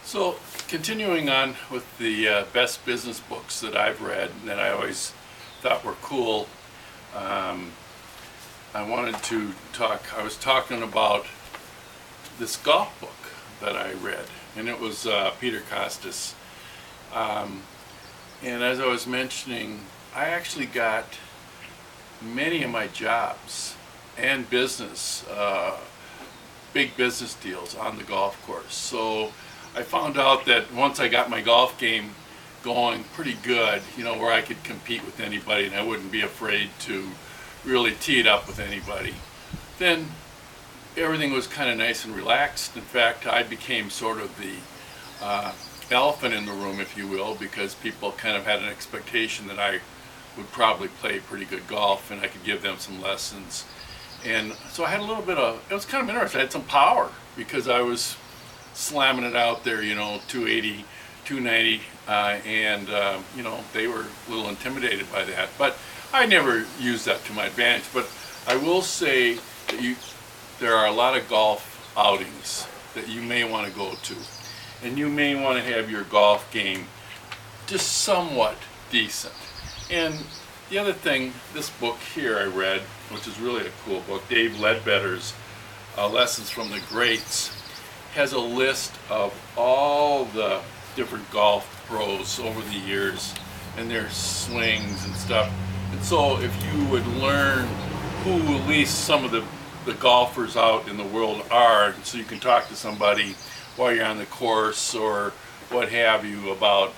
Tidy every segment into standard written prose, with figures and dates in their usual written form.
So, continuing on with the best business books that I've read and that I always thought were cool, I wanted to talk. I was talking about this golf book that I read, and it was Peter Kostis. And as I was mentioning, I actually got many of my jobs and business, big business deals on the golf course. So I found out that once I got my golf game going pretty good, where I could compete with anybody and I wouldn't be afraid to really tee it up with anybody, then everything was kind of nice and relaxed. In fact, I became sort of the elephant in the room, if you will, because people kind of had an expectation that I would probably play pretty good golf and I could give them some lessons. And so I had a little bit of, it was kind of interesting, I had some power because I was slamming it out there, 280, 290, and they were a little intimidated by that. But I never used that to my advantage. But I will say that there are a lot of golf outings that you may want to go to. And you may want to have your golf game just somewhat decent. And the other thing, this book here I read, which is really a cool book, Dave Ledbetter's Lessons from the Greats, has a list of all the different golf pros over the years and their swings and stuff. And so if you would learn who at least some of the golfers out in the world are, so you can talk to somebody while you're on the course or what have you about,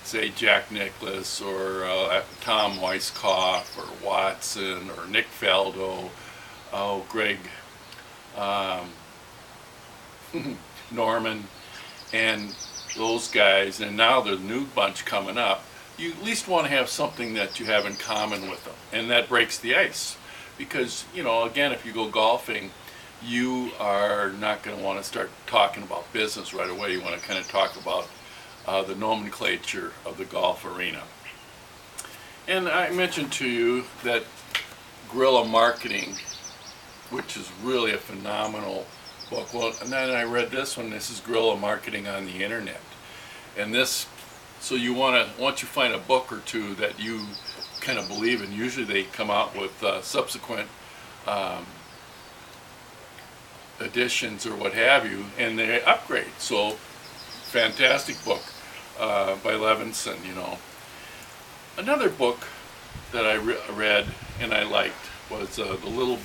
say, Jack Nicklaus or Tom Weiskopf or Watson or Nick Faldo, Greg Norman, and those guys, and now the new bunch coming up, you at least want to have something that you have in common with them, and that breaks the ice. Because, again, if you go golfing, you are not going to want to start talking about business right away. You want to kind of talk about the nomenclature of the golf arena. And I mentioned to you that Guerilla Marketing, which is really a phenomenal book. Well, and then I read this one. This is Guerilla Marketing on the Internet. And this, so you want to, once you find a book or two that you kind of believe in, usually they come out with subsequent editions or what have you, and they upgrade. So, fantastic book by Levinson, Another book that I read and I liked was The Little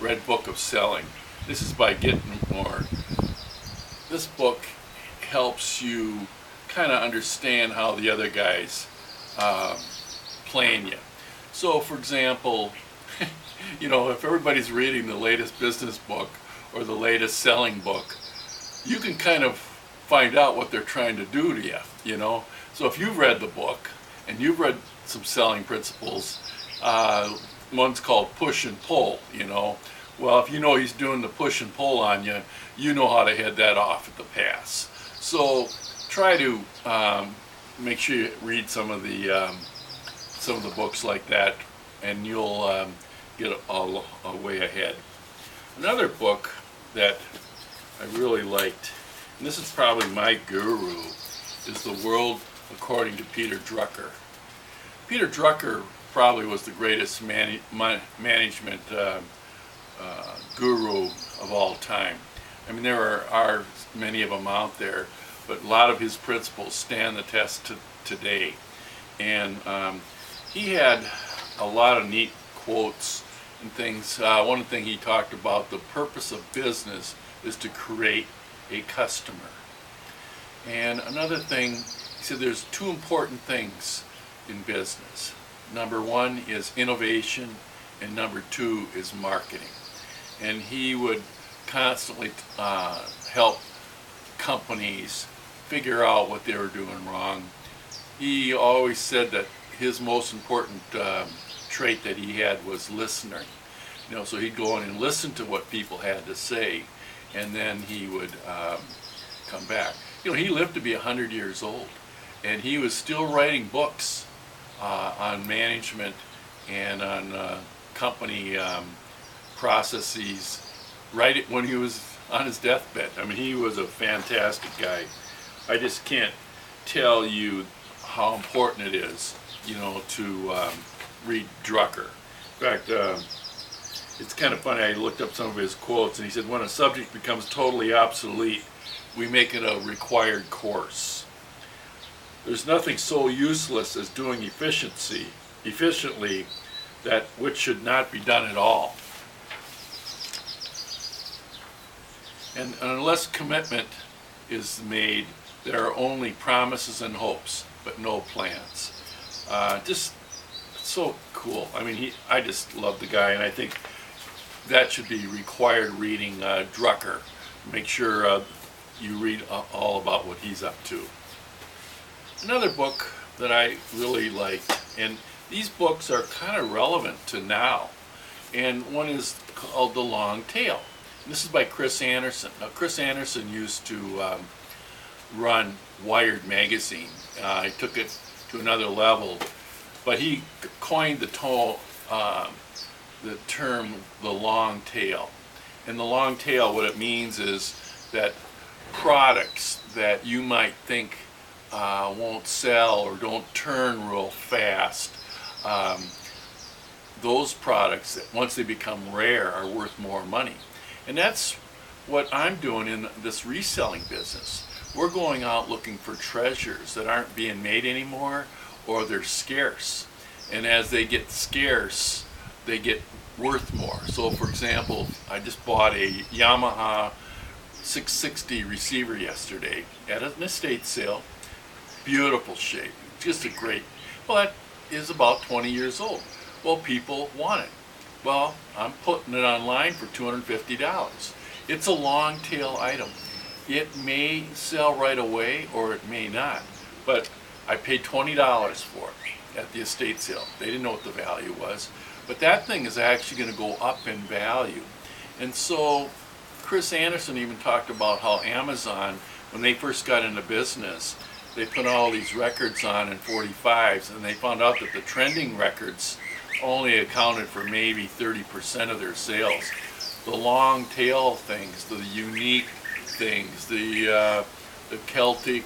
Red Book of Selling. This is by Gitmore. This book helps you kind of understand how the other guys playing you. So, for example, if everybody's reading the latest business book or the latest selling book, you can kind of find out what they're trying to do to you, So if you've read the book and you've read some selling principles, one's called push and pull, Well, if he's doing the push and pull on you, you know how to head that off at the pass. So try to make sure you read some of the books like that, and you'll get a way ahead. Another book that I really liked, and this is probably my guru, is The World According to Peter Drucker. Peter Drucker probably was the greatest management guru of all time. I mean, there are many of them out there, but a lot of his principles stand the test today. And he had a lot of neat quotes and things. One thing he talked about, the purpose of business is to create a customer. And another thing, he said there's two important things in business. Number one is innovation, and number two is marketing. And he would constantly help companies figure out what they were doing wrong. He always said that his most important trait that he had was listening. So he'd go in and listen to what people had to say, and then he would come back. He lived to be 100 years old, and he was still writing books on management and on company processes right when he was on his deathbed. I mean, he was a fantastic guy. I just can't tell you how important it is, to read Drucker. In fact, it's kind of funny, I looked up some of his quotes, and he said, when a subject becomes totally obsolete, we make it a required course. There's nothing so useless as doing efficiently that which should not be done at all. And unless commitment is made, there are only promises and hopes, but no plans. Just so cool. I mean, I just love the guy, and I think that should be required reading, Drucker. Make sure you read all about what he's up to. Another book that I really liked, and these books are kind of relevant to now, and one is called The Long Tail. And this is by Chris Anderson. Now, Chris Anderson used to run Wired magazine. He took it to another level, but he coined the term the long tail. And the long tail, what it means is that products that you might think won't sell or don't turn real fast, those products, that once they become rare, are worth more money. And that's what I'm doing in this reselling business. We're going out looking for treasures that aren't being made anymore, or they're scarce. And as they get scarce, they get worth more. So for example, I just bought a Yamaha 660 receiver yesterday at an estate sale. Beautiful shape, just a great, well, that is about 20 years old. Well, people want it. Well, I'm putting it online for $250. It's a long tail item. It may sell right away or it may not, but I paid $20 for it at the estate sale. They didn't know what the value was, but that thing is actually going to go up in value. And so Chris Anderson even talked about how Amazon, when they first got into business, they put all these records on in 45s, and they found out that the trending records only accounted for maybe 30% of their sales. The long tail things, the unique things, the Celtic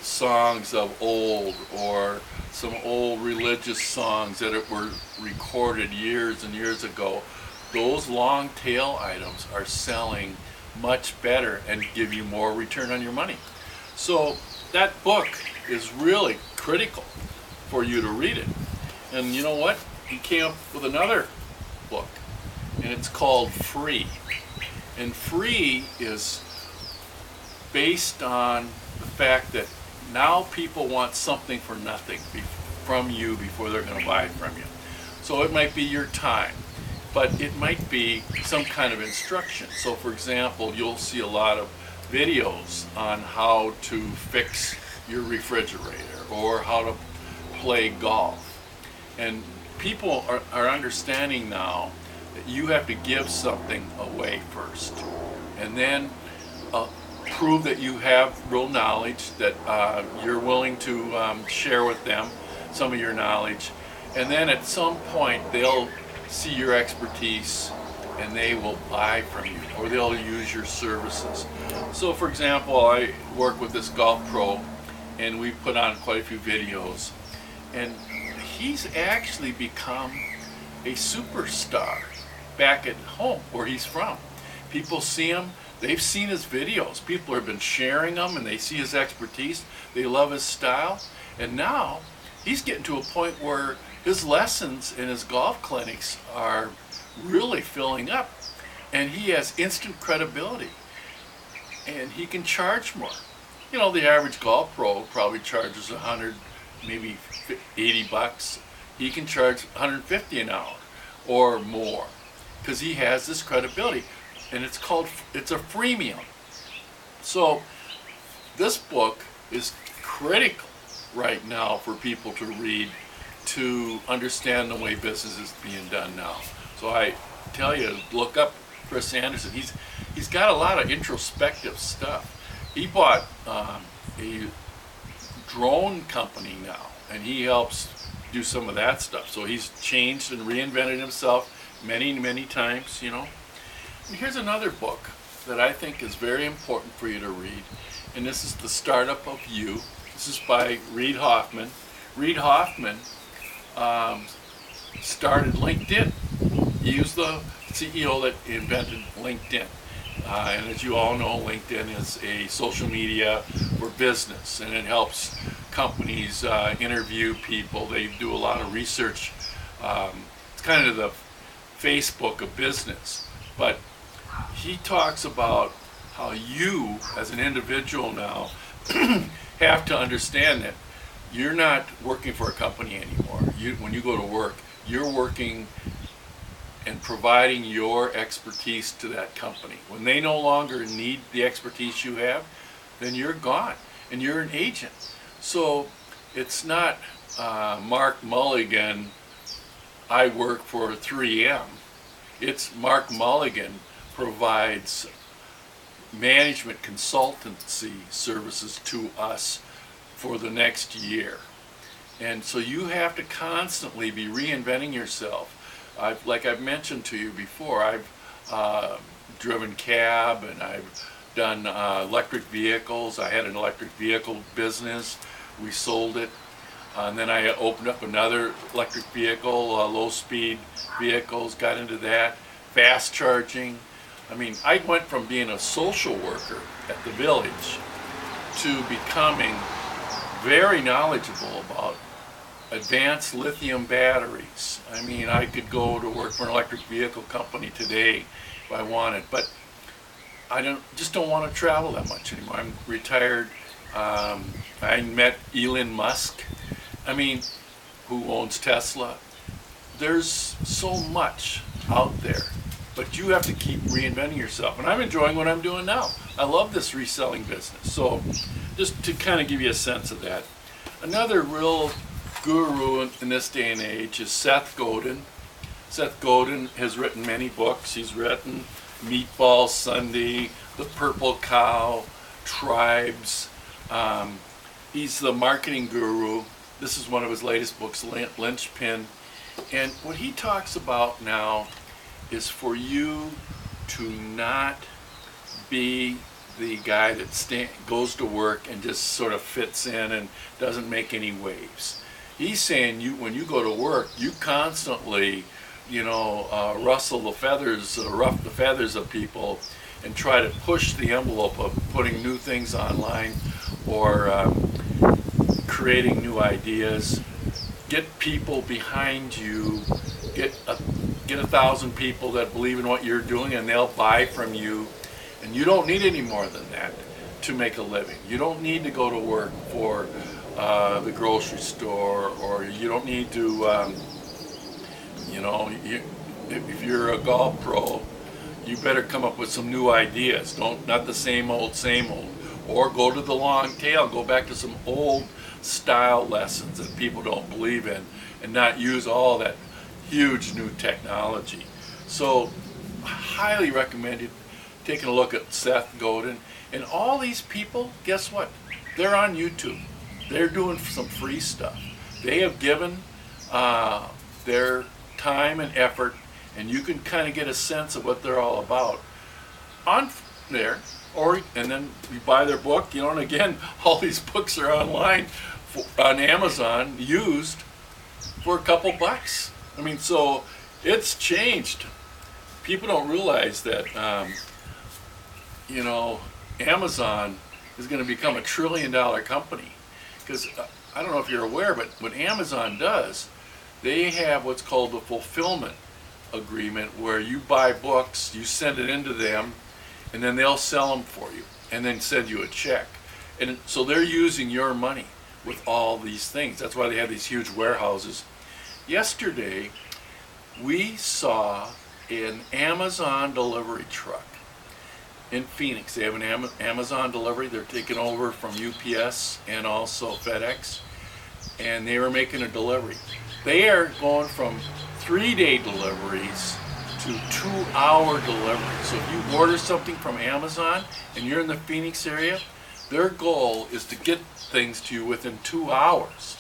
songs of old, or some old religious songs that were recorded years and years ago, those long tail items are selling much better and give you more return on your money. So that book is really critical for you to read it. And you know what? He came up with another book, and it's called Free. And Free is based on the fact that now people want something for nothing from you before they're going to buy it from you. So it might be your time, but it might be some kind of instruction. So for example, you'll see a lot of videos on how to fix your refrigerator or how to play golf. And people are understanding now that you have to give something away first, and then prove that you have real knowledge, that you're willing to share with them some of your knowledge, and then at some point they'll see your expertise and they will buy from you, or they'll use your services. So for example, I work with this golf pro, and we put on quite a few videos, and he's actually become a superstar back at home where he's from. People see him, they've seen his videos, people have been sharing them, and they see his expertise, they love his style, and now he's getting to a point where his lessons and his golf clinics are really filling up, and he has instant credibility, and he can charge more. You know, the average golf pro probably charges 100, maybe 80 bucks. He can charge 150 an hour or more because he has this credibility, and it's a freemium. So this book is critical right now for people to read to understand the way business is being done now. So I tell you, look up Chris Anderson. He's got a lot of introspective stuff. He bought a drone company now, and he helps do some of that stuff. So he's changed and reinvented himself many, many times, you know. And here's another book. that I think is very important for you to read, and this is The Startup of You. This is by Reid Hoffman. Reid Hoffman started LinkedIn. He was the CEO that invented LinkedIn. And as you all know, LinkedIn is a social media for business, and it helps companies interview people. They do a lot of research. It's kind of the Facebook of business. But he talks about how you, as an individual now, have to understand that you're not working for a company anymore. When you go to work, you're working and providing your expertise to that company. When they no longer need the expertise you have, then you're gone and you're an agent. So it's not Mark Mulligan, I work for 3M. It's Mark Mulligan provides management consultancy services to us for the next year. And so you have to constantly be reinventing yourself. Like I've mentioned to you before, I've driven cab, and I've done electric vehicles. I had an electric vehicle business. We sold it. And then I opened up another electric vehicle, low-speed vehicles, got into that, fast charging. I mean, I went from being a social worker at the village to becoming very knowledgeable about advanced lithium batteries. I mean, I could go to work for an electric vehicle company today if I wanted, but I just don't want to travel that much anymore. I'm retired. I met Elon Musk, who owns Tesla. There's so much out there, but you have to keep reinventing yourself. And I'm enjoying what I'm doing now. I love this reselling business. So just to kind of give you a sense of that. Another real guru in this day and age is Seth Godin. Seth Godin has written many books. He's written Meatball Sunday, The Purple Cow, Tribes. He's the marketing guru. This is one of his latest books, Lynchpin. And what he talks about now is for you to not be the guy that goes to work and just sort of fits in and doesn't make any waves. He's saying when you go to work, you constantly, rustle the feathers, ruff the feathers of people, and try to push the envelope of putting new things online or creating new ideas. Get people behind you. Get 1,000 people that believe in what you're doing, and they'll buy from you. And you don't need any more than that to make a living. You don't need to go to work for the grocery store, or you don't need to, if you're a golf pro, you better come up with some new ideas. Not the same old, or go to the long tail, go back to some old style lessons that people don't believe in, and not use all that huge new technology. So highly recommended taking a look at Seth Godin. And all these people, guess what? They're on YouTube. They're doing some free stuff. They have given their time and effort, and you can kind of get a sense of what they're all about on there. And then you buy their book, and again, all these books are online on Amazon, used for a couple bucks. So it's changed. People don't realize that, Amazon is going to become $1 trillion company. Because I don't know if you're aware, but what Amazon does, they have what's called the fulfillment agreement, where you buy books, you send it into them, and then they'll sell them for you, and then send you a check. And so they're using your money with all these things. That's why they have these huge warehouses. Yesterday, we saw an Amazon delivery truck in Phoenix. They have an Amazon delivery. They're taking over from UPS and also FedEx, and they were making a delivery. They are going from 3-day deliveries to 2-hour deliveries. So if you order something from Amazon and you're in the Phoenix area, their goal is to get things to you within 2 hours.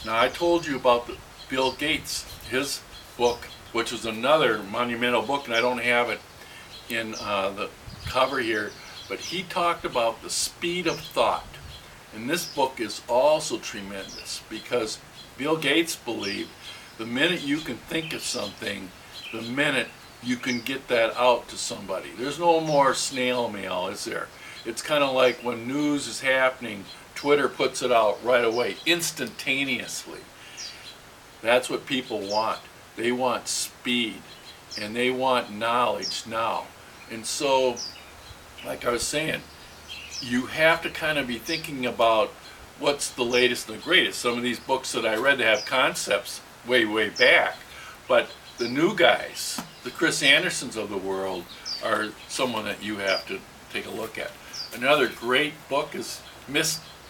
Now, I told you about Bill Gates, his book, which was another monumental book, and I don't have it in the cover here, but he talked about the speed of thought. And this book is also tremendous because Bill Gates believed the minute you can think of something, the minute you can get that out to somebody. There's no more snail mail, is there? It's kind of like when news is happening, Twitter puts it out right away, instantaneously. That's what people want. They want speed, and they want knowledge now. And so, like I was saying, you have to kind of be thinking about what's the latest and the greatest. Some of these books that I read have concepts way, way back, but the new guys, the Chris Andersons of the world, are someone that you have to take a look at. Another great book is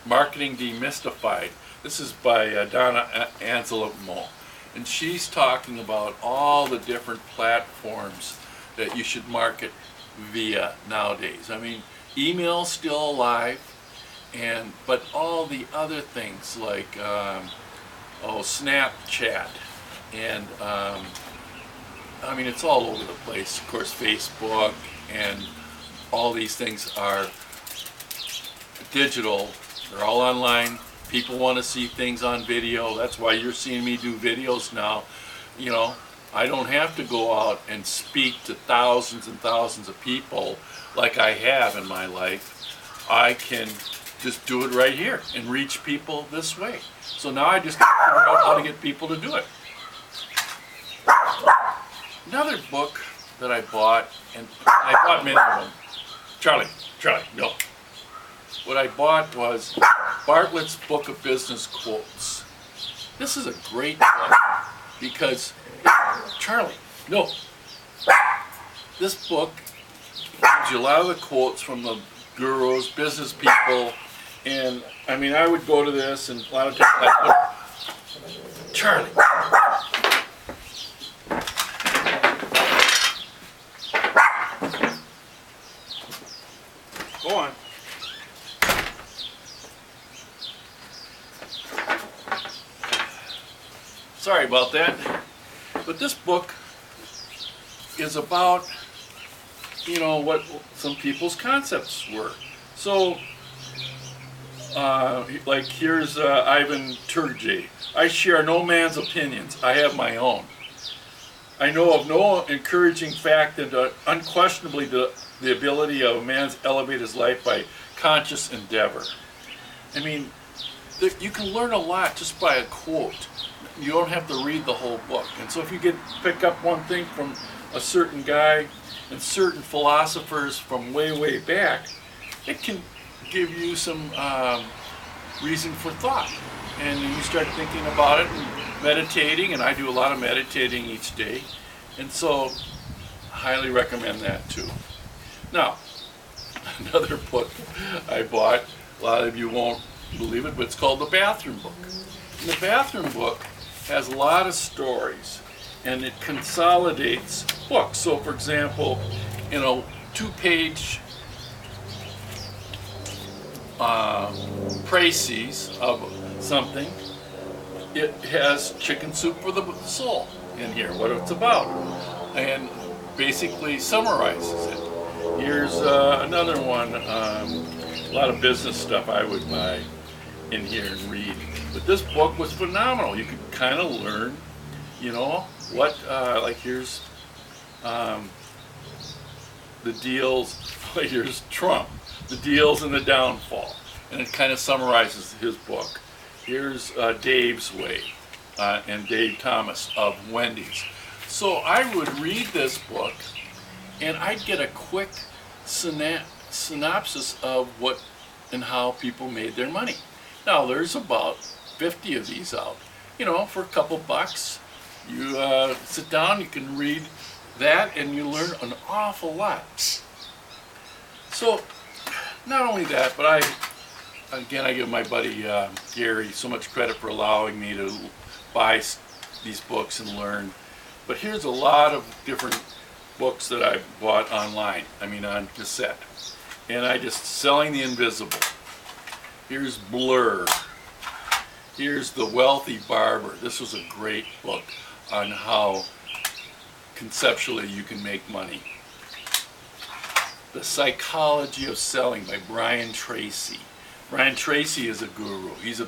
Marketing Demystified. This is by Donna Anselmo, and she's talking about all the different platforms that you should market via nowadays. I mean, email's still alive, but all the other things like Snapchat, and I mean, it's all over the place. Of course, Facebook and all these things are digital. They're all online. People want to see things on video. That's why you're seeing me do videos now. You know, I don't have to go out and speak to thousands and thousands of people like I have in my life. I can just do it right here and reach people this way. So now I just figure out how to get people to do it. Another book that I bought, and I bought many of them. Charlie, no. What I bought was Bartlett's Book of Business Quotes. This is a great book because, Charlie, no. This book gives you a lot of the quotes from the gurus, business people, and I mean, I would go to this and a lot of times Charlie. Go on. Sorry about that. But this book is about, you know, what some people's concepts were. So, like here's Ivan Turgenev. I share no man's opinions. I have my own. I know of no encouraging fact than unquestionably the ability of a man to elevate his life by conscious endeavor. I mean, you can learn a lot just by a quote. You don't have to read the whole book. And so if you pick up one thing from a certain guy and certain philosophers from way, way back, it can give you some reason for thought. And you start thinking about it and meditating, and I do a lot of meditating each day. And so I highly recommend that too. Now, another book I bought, a lot of you won't believe it, but it's called The Bathroom Book. And the Bathroom Book has a lot of stories, and it consolidates books. So, for example, in a 2-page précis of something, it has Chicken Soup for the Soul in here, what it's about, and basically summarizes it. Here's another one, a lot of business stuff I would buy in here and read. But this book was phenomenal. You could kind of learn, you know, what, like here's the deals, here's Trump, the deals and the downfall. And it kind of summarizes his book. Here's Dave's Way and Dave Thomas of Wendy's. So I would read this book and I'd get a quick synopsis of what and how people made their money. Now there's about 50 of these out. You know, for a couple bucks, you sit down, you can read that, and you learn an awful lot. So, not only that, but I give my buddy Gary so much credit for allowing me to buy these books and learn. But here's a lot of different books that I bought online, on cassette. And I just Selling the Invisible. Here's Blur. Here's The Wealthy Barber. This was a great book on how conceptually you can make money. The Psychology of Selling by Brian Tracy. Brian Tracy is a guru. He's a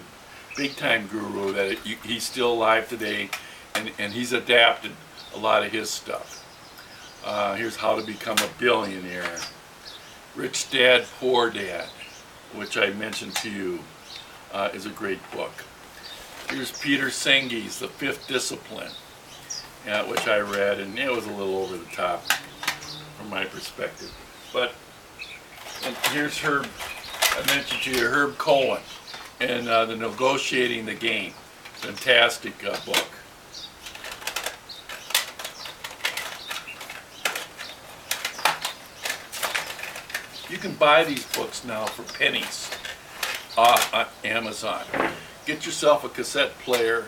big-time guru that he's still alive today, and he's adapted a lot of his stuff. Here's How to Become a Billionaire. Rich Dad, Poor Dad, which I mentioned to you, is a great book. Here's Peter Senge's The Fifth Discipline, which I read, and it was a little over the top from my perspective. And here's Herb, I mentioned to you, Herb Cohen, and the Negotiating the Game. Fantastic book. You can buy these books now for pennies on Amazon. Get yourself a cassette player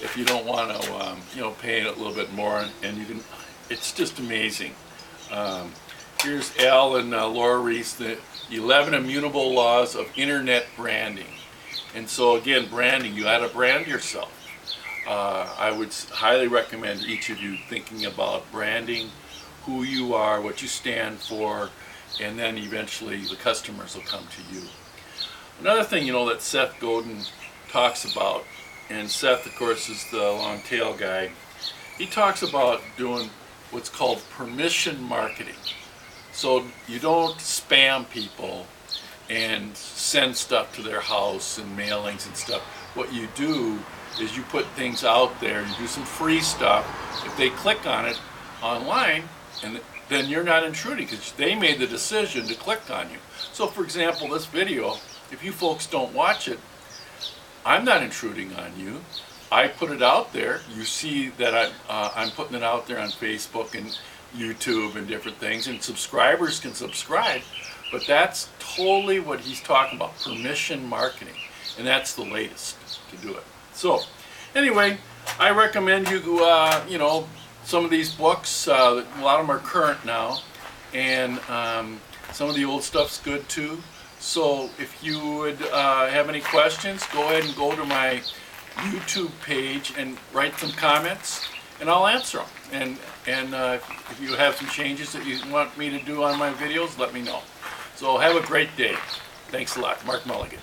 if you don't want to, pay a little bit more, and you can. It's just amazing. Here's Al and Laura Reese, the 11 Immutable Laws of Internet Branding. And so again, branding, you got to brand yourself. I would highly recommend each of you thinking about branding, who you are, what you stand for, and then eventually the customers will come to you. Another thing, that Seth Godin talks about, and Seth, of course, is the long tail guy, he talks about doing what's called permission marketing. So you don't spam people and send stuff to their house and mailings and stuff. What you do is you put things out there, you do some free stuff. If they click on it online, and then you're not intruding because they made the decision to click on you. So for example, this video, if you folks don't watch it, I'm not intruding on you. I put it out there. You see that I'm putting it out there on Facebook and YouTube and different things, and subscribers can subscribe, but that's totally what he's talking about, permission marketing, and that's the latest to do it. So anyway, I recommend you some of these books. A lot of them are current now, and some of the old stuff's good too. So if you would have any questions, go ahead and go to my YouTube page and write some comments, and I'll answer them. And if you have some changes that you want me to do on my videos, let me know. So have a great day. Thanks a lot. Mark Mulligan.